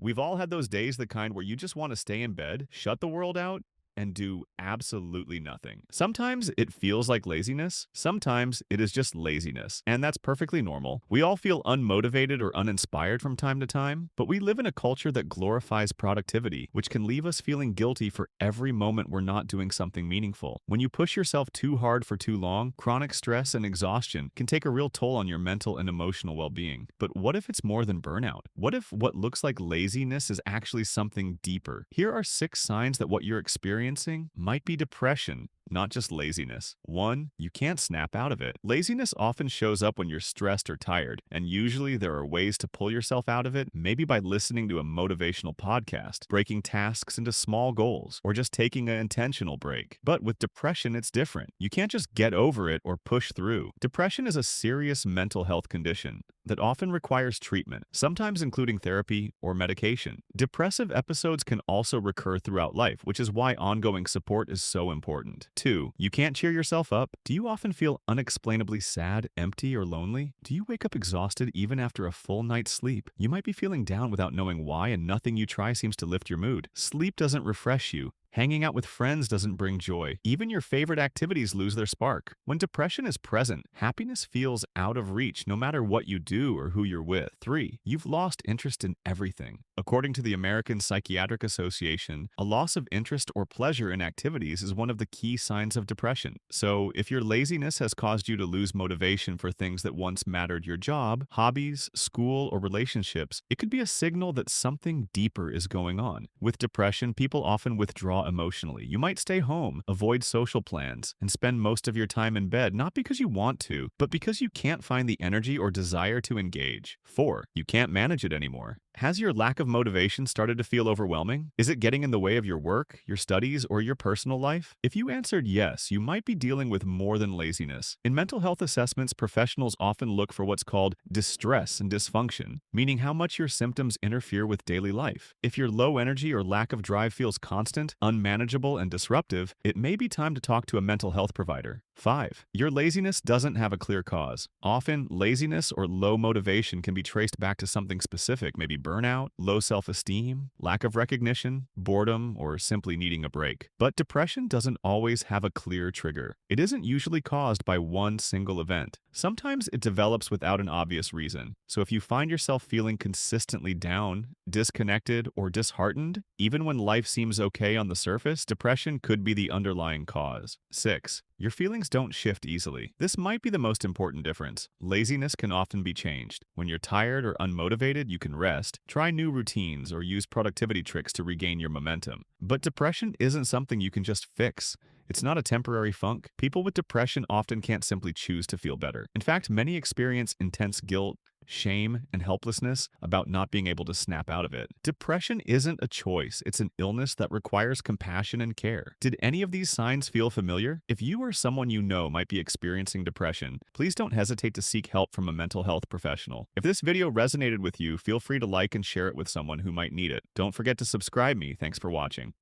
We've all had those days, the kind where you just want to stay in bed, shut the world out, and do absolutely nothing. Sometimes it feels like laziness, sometimes it is just laziness, and that's perfectly normal. We all feel unmotivated or uninspired from time to time, but we live in a culture that glorifies productivity, which can leave us feeling guilty for every moment we're not doing something meaningful. When you push yourself too hard for too long, chronic stress and exhaustion can take a real toll on your mental and emotional well-being. But what if it's more than burnout? What if what looks like laziness is actually something deeper? Here are 6 signs that what you're experiencing might be depression, not just laziness. 1. You can't snap out of it. Laziness often shows up when you're stressed or tired, and usually there are ways to pull yourself out of it, maybe by listening to a motivational podcast, breaking tasks into small goals, or just taking an intentional break. But with depression, it's different. You can't just get over it or push through. Depression is a serious mental health condition that often requires treatment, sometimes including therapy or medication. Depressive episodes can also recur throughout life, which is why ongoing support is so important. 2. You can't cheer yourself up. Do you often feel unexplainably sad, empty, or lonely? Do you wake up exhausted even after a full night's sleep? You might be feeling down without knowing why, and nothing you try seems to lift your mood. Sleep doesn't refresh you. Hanging out with friends doesn't bring joy. Even your favorite activities lose their spark. When depression is present, happiness feels out of reach no matter what you do or who you're with. 3. You've lost interest in everything. According to the American Psychiatric Association, a loss of interest or pleasure in activities is one of the key signs of depression. So, if your laziness has caused you to lose motivation for things that once mattered, your job, hobbies, school, or relationships, it could be a signal that something deeper is going on. With depression, people often withdraw emotionally. You might stay home, avoid social plans, and spend most of your time in bed, not because you want to, but because you can't find the energy or desire to engage. 4. You can't manage it anymore. Has your lack of motivation started to feel overwhelming? Is it getting in the way of your work, your studies, or your personal life? If you answered yes, you might be dealing with more than laziness. In mental health assessments, professionals often look for what's called distress and dysfunction, meaning how much your symptoms interfere with daily life. If your low energy or lack of drive feels constant, unmanageable, and disruptive, it may be time to talk to a mental health provider. 5. Your laziness doesn't have a clear cause. Often, laziness or low motivation can be traced back to something specific, maybe burnout, low self-esteem, lack of recognition, boredom, or simply needing a break. But depression doesn't always have a clear trigger. It isn't usually caused by one single event. Sometimes it develops without an obvious reason. So if you find yourself feeling consistently down, disconnected, or disheartened, even when life seems okay on the surface, depression could be the underlying cause. 6. Your feelings don't shift easily. This might be the most important difference. Laziness can often be changed. When you're tired or unmotivated, you can rest, try new routines, or use productivity tricks to regain your momentum. But depression isn't something you can just fix. It's not a temporary funk. People with depression often can't simply choose to feel better. In fact, many experience intense guilt, shame, and helplessness about not being able to snap out of it. Depression isn't a choice, it's an illness that requires compassion and care. Did any of these signs feel familiar? If you or someone you know might be experiencing depression, please don't hesitate to seek help from a mental health professional. If this video resonated with you, feel free to like and share it with someone who might need it. Don't forget to subscribe me. Thanks for watching.